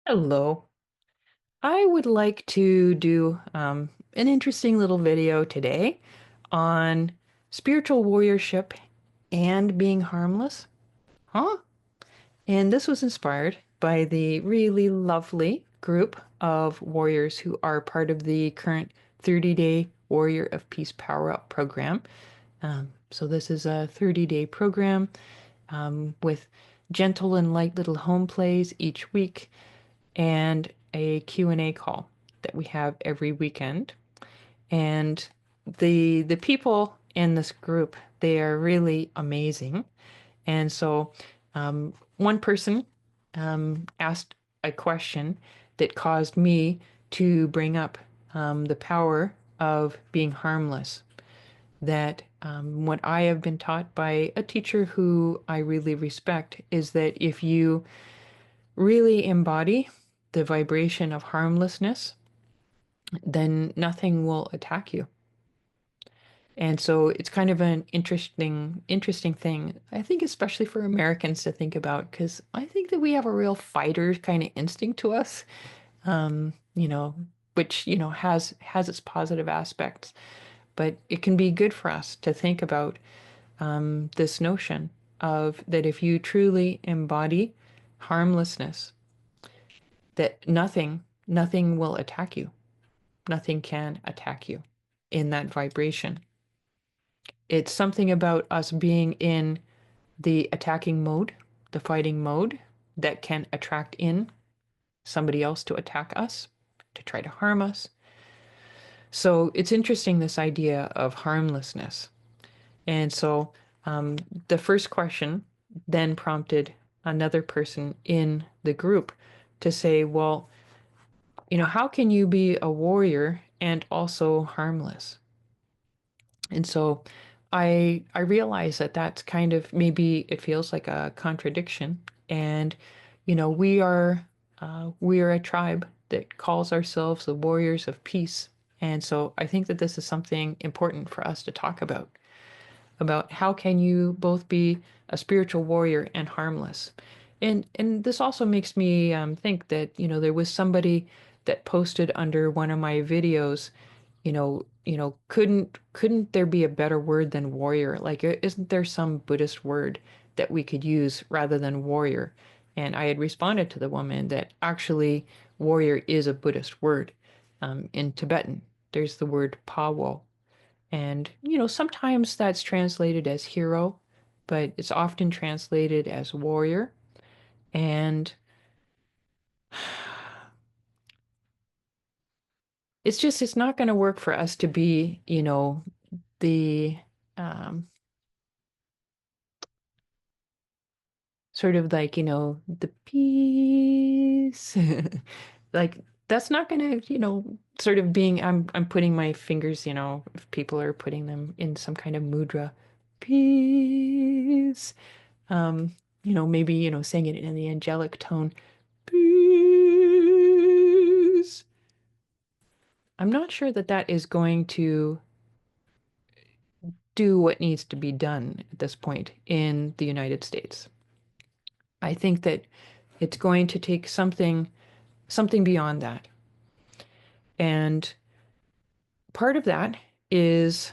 Hello. I would like to do an interesting little video today on spiritual warriorship and being harmless. Huh? And this was inspired by the really lovely group of warriors who are part of the current 30-day Warrior of Peace Power Up program. So this is a 30-day program with gentle and light little home plays each week and a Q&A call that we have every weekend. And the people in this group, they are really amazing. And so one person asked a question that caused me to bring up the power of being harmless. That what I have been taught by a teacher who I really respect is that if you really embody the vibration of harmlessness, then nothing will attack you. And so it's kind of an interesting thing, I think, especially for Americans to think about, because I think that we have a real fighter kind of instinct to us, you know, which, has its positive aspects. But it can be good for us to think about this notion of that if you truly embody harmlessness, that nothing will attack you. Nothing can attack you in that vibration. It's something about us being in the attacking mode, the fighting mode, that can attract in somebody else to attack us, to try to harm us. So it's interesting, this idea of harmlessness. And so the first question then prompted another person in the group to say, well, how can you be a warrior and also harmless? And so I realize that that's kind of, maybe it feels like a contradiction. And we are a tribe that calls ourselves the warriors of peace. And so I think that this is something important for us to talk about how can you both be a spiritual warrior and harmless. And this also makes me think that there was somebody that posted under one of my videos, couldn't there be a better word than warrior? Like, isn't there some Buddhist word that we could use rather than warrior? And I had responded to the woman that actually warrior is a Buddhist word. In Tibetan, there's the word pawo, and, sometimes that's translated as hero, but it's often translated as warrior. And it's not going to work for us to be, the um, sort of like, the peace. Like, that's not going to, sort of being, I'm putting my fingers, if people are putting them in some kind of mudra, peace. Maybe, saying it in the angelic tone, peace. I'm not sure that that is going to do what needs to be done at this point in the United States. I think that it's going to take something beyond that. And part of that is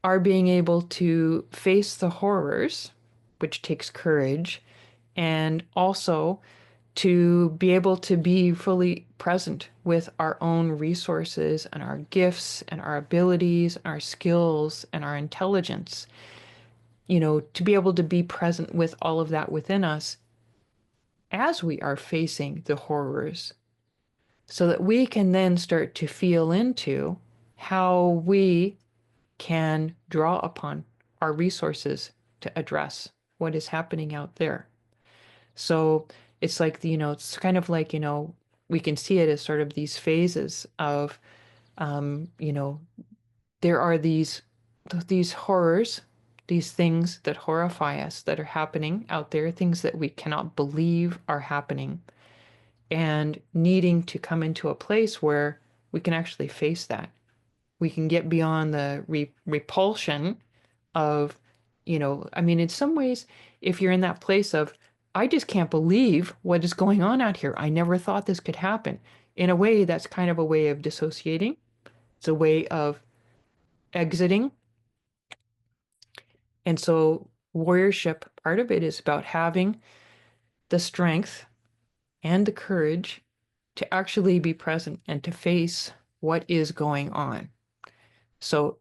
our being able to face the horrors, which takes courage, and also to be able to be fully present with our own resources and our gifts and our abilities, our skills and our intelligence, to be able to be present with all of that within us as we are facing the horrors, so that we can then start to feel into how we can draw upon our resources to address what is happening out there. So it's like, it's kind of like, we can see it as sort of these phases of, um, you know, there are these horrors, these things that horrify us that are happening out there, things that we cannot believe are happening, and needing to come into a place where we can actually face that. We can get beyond the repulsion of, I mean, in some ways, if you're in that place of, I just can't believe what is going on out here. I never thought this could happen. In a way, that's kind of a way of dissociating. It's a way of exiting. And so, warriorship, part of it is about having the strength and the courage to actually be present and to face what is going on. So,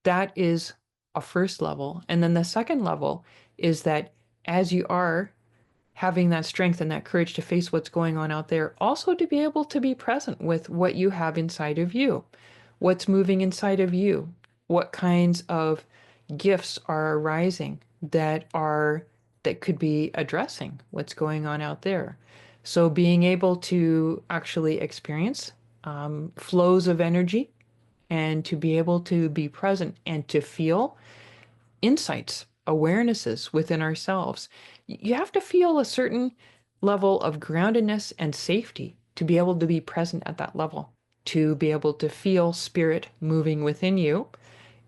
that is a first level. And then the second level is that as you are having that strength and that courage to face what's going on out there, also to be able to be present with what you have inside of you, what's moving inside of you, what kinds of gifts are arising that could be addressing what's going on out there. So being able to actually experience flows of energy and to be able to be present and to feel insights, awarenesses within ourselves. You have to feel a certain level of groundedness and safety to be able to be present at that level, to be able to feel spirit moving within you,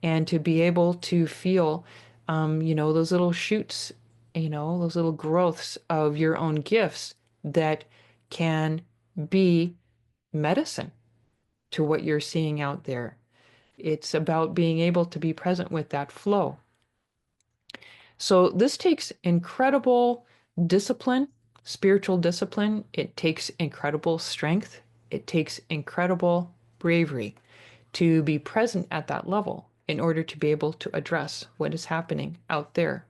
and to be able to feel, those little shoots, those little growths of your own gifts that can be medicine to what you're seeing out there. It's about being able to be present with that flow. So this takes incredible discipline, spiritual discipline. It takes incredible strength. It takes incredible bravery to be present at that level in order to be able to address what is happening out there.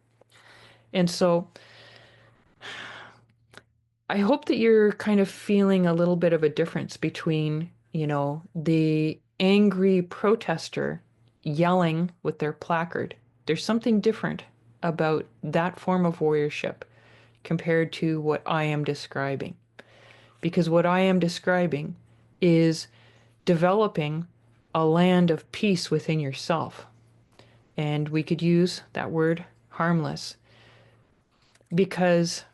And so I hope that you're kind of feeling a little bit of a difference between, the angry protester yelling with their placard. There's something different about that form of warriorship compared to what I am describing. Because what I am describing is developing a land of peace within yourself. And we could use that word harmless because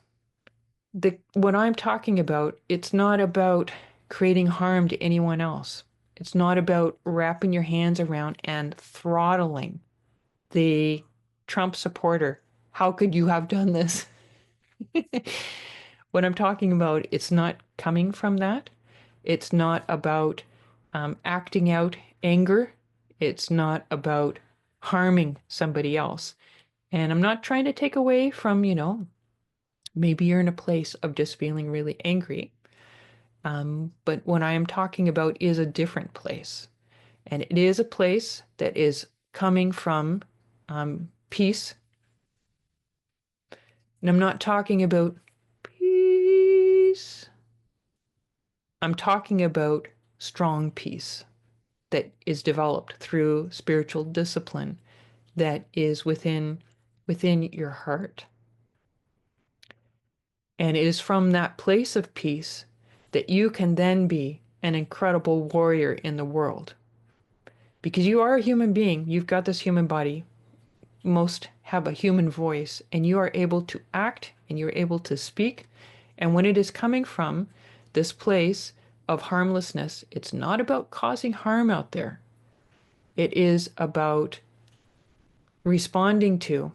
what I'm talking about, it's not about creating harm to anyone else. It's not about wrapping your hands around and throttling the Trump supporter. How could you have done this? What I'm talking about, it's not coming from that. It's not about acting out anger. It's not about harming somebody else. And I'm not trying to take away from, maybe you're in a place of just feeling really angry. But what I am talking about is a different place. And it is a place that is coming from peace. And I'm not talking about peace. I'm talking about strong peace that is developed through spiritual discipline that is within your heart. And it is from that place of peace that you can then be an incredible warrior in the world. Because you are a human being, you've got this human body, most have a human voice, and you are able to act and you're able to speak. And when it is coming from this place of harmlessness, it's not about causing harm out there. It is about responding to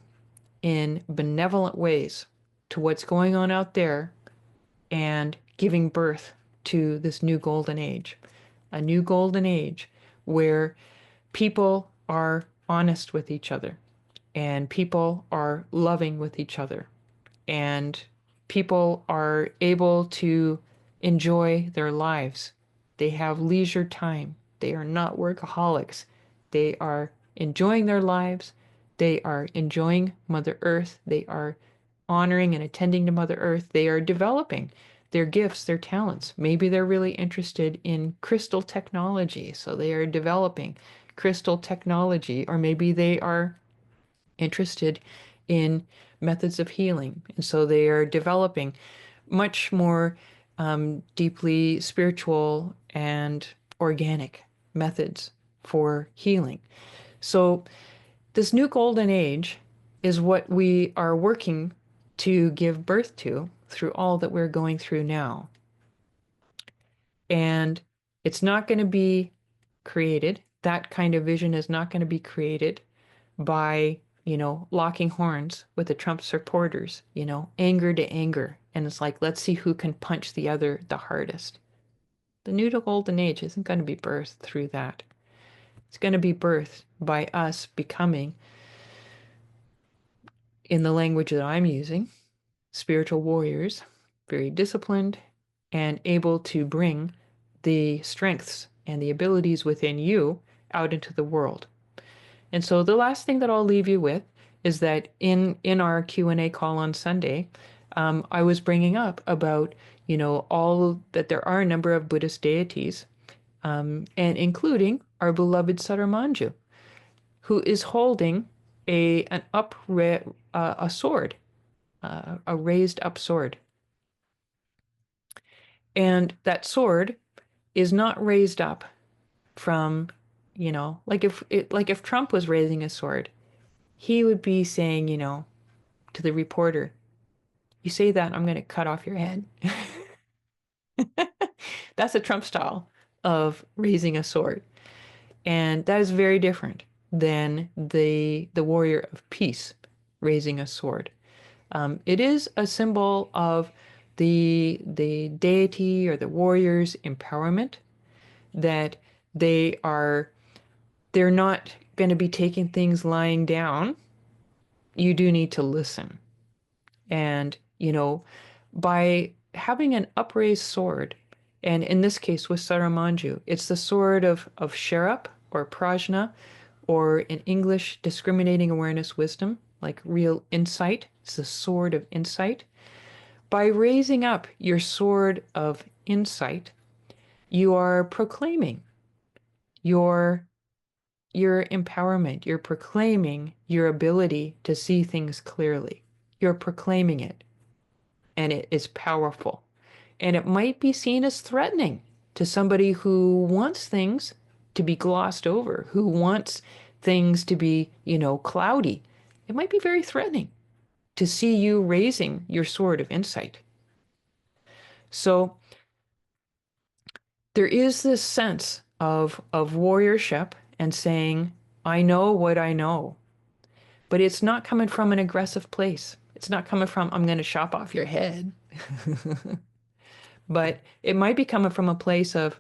in benevolent ways to what's going on out there and giving birth to this new golden age. A new golden age where people are honest with each other and people are loving with each other and people are able to enjoy their lives. They have leisure time. They are not workaholics. They are enjoying their lives. They are enjoying Mother Earth. They are honoring and attending to Mother Earth. They are developing their gifts, their talents. Maybe they're really interested in crystal technology, so they are developing crystal technology, or maybe they are interested in methods of healing, and so they are developing much more deeply spiritual and organic methods for healing. So this new golden age is what we are working to give birth to through all that we're going through now. And it's not going to be created. That kind of vision is not going to be created by, locking horns with the Trump supporters, anger to anger. And it's like, let's see who can punch the other the hardest. The new golden age isn't going to be birthed through that. It's going to be birthed by us becoming, in the language that I'm using, spiritual warriors, very disciplined and able to bring the strengths and the abilities within you out into the world. And so the last thing that I'll leave you with is that in our Q&A call on Sunday, I was bringing up about, all that there are a number of Buddhist deities, and including our beloved Saramanju, who is holding a sword, a raised up sword. And that sword is not raised up from, like if Trump was raising a sword, he would be saying, to the reporter, you say that, I'm going to cut off your head. That's a Trump style of raising a sword. And that is very different than the warrior of peace raising a sword. It is a symbol of the deity or the warrior's empowerment, that they're not going to be taking things lying down. You do need to listen. And, by having an upraised sword, and in this case with Saramanju, it's the sword of Sherab or Prajna, or in English, discriminating awareness wisdom, like real insight. It's the sword of insight. By raising up your sword of insight, you are proclaiming your your empowerment. You're proclaiming your ability to see things clearly. You're proclaiming it, and it is powerful. And it might be seen as threatening to somebody who wants things to be glossed over, who wants things to be, cloudy. It might be very threatening to see you raising your sword of insight. So there is this sense of warriorship and saying, I know what I know, but it's not coming from an aggressive place. It's not coming from, I'm going to chop off your head. But it might be coming from a place of,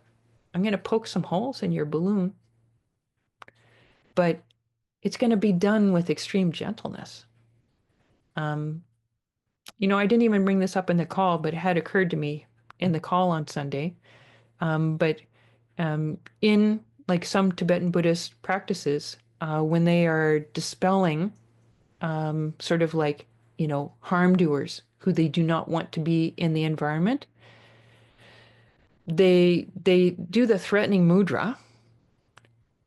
I'm going to poke some holes in your balloon, but it's going to be done with extreme gentleness. Um, I didn't even bring this up in the call, but it had occurred to me in the call on Sunday. But in like some Tibetan Buddhist practices, when they are dispelling sort of like, harm doers who they do not want to be in the environment, they do the threatening mudra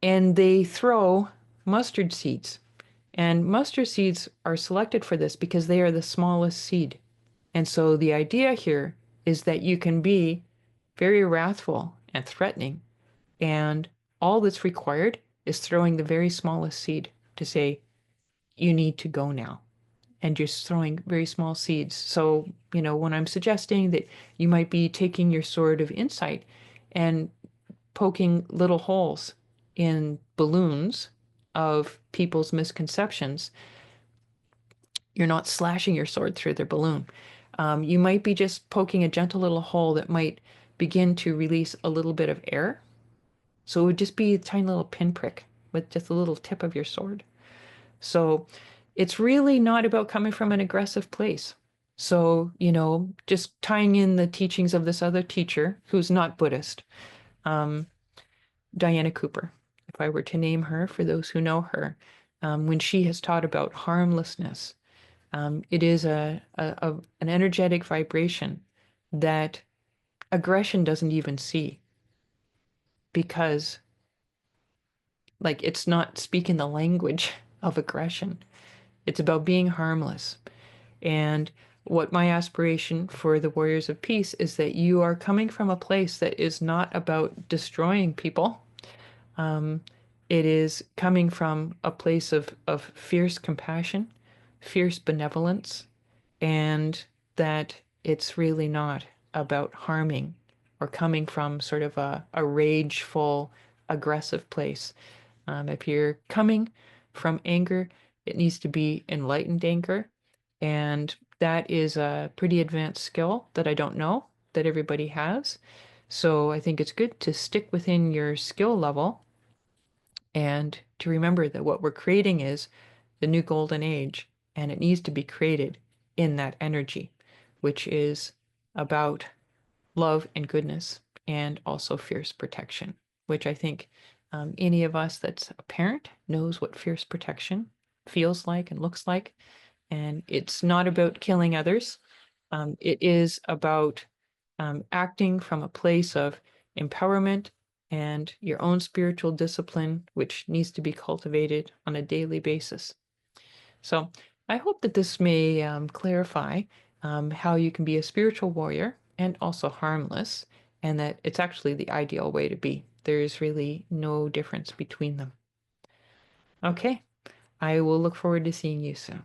and they throw mustard seeds. And mustard seeds are selected for this because they are the smallest seed. And so the idea here is that you can be very wrathful and threatening, and all that's required is throwing the very smallest seed to say, you need to go now. And just throwing very small seeds. So, when I'm suggesting that you might be taking your sword of insight and poking little holes in balloons of people's misconceptions, you're not slashing your sword through their balloon. You might be just poking a gentle little hole that might begin to release a little bit of air. So it would just be a tiny little pinprick with just a little tip of your sword. So it's really not about coming from an aggressive place. So, just tying in the teachings of this other teacher who's not Buddhist, Diana Cooper, if I were to name her for those who know her, when she has taught about harmlessness, it is an energetic vibration that aggression doesn't even see, because like it's not speaking the language of aggression. It's about being harmless. And what my aspiration for the Warriors of Peace is that you are coming from a place that is not about destroying people. It is coming from a place of fierce compassion, fierce benevolence, and that it's really not about harming or coming from sort of a rageful, aggressive place. If you're coming from anger, it needs to be enlightened anger. And that is a pretty advanced skill that I don't know that everybody has. So I think it's good to stick within your skill level and to remember that what we're creating is the new golden age, and it needs to be created in that energy, which is about love and goodness and also fierce protection, which I think any of us that's a parent knows what fierce protection feels like and looks like. And it's not about killing others. It is about acting from a place of empowerment and your own spiritual discipline, which needs to be cultivated on a daily basis. So I hope that this may clarify how you can be a spiritual warrior and also harmless, and that it's actually the ideal way to be. There's really no difference between them. Okay, I will look forward to seeing you soon.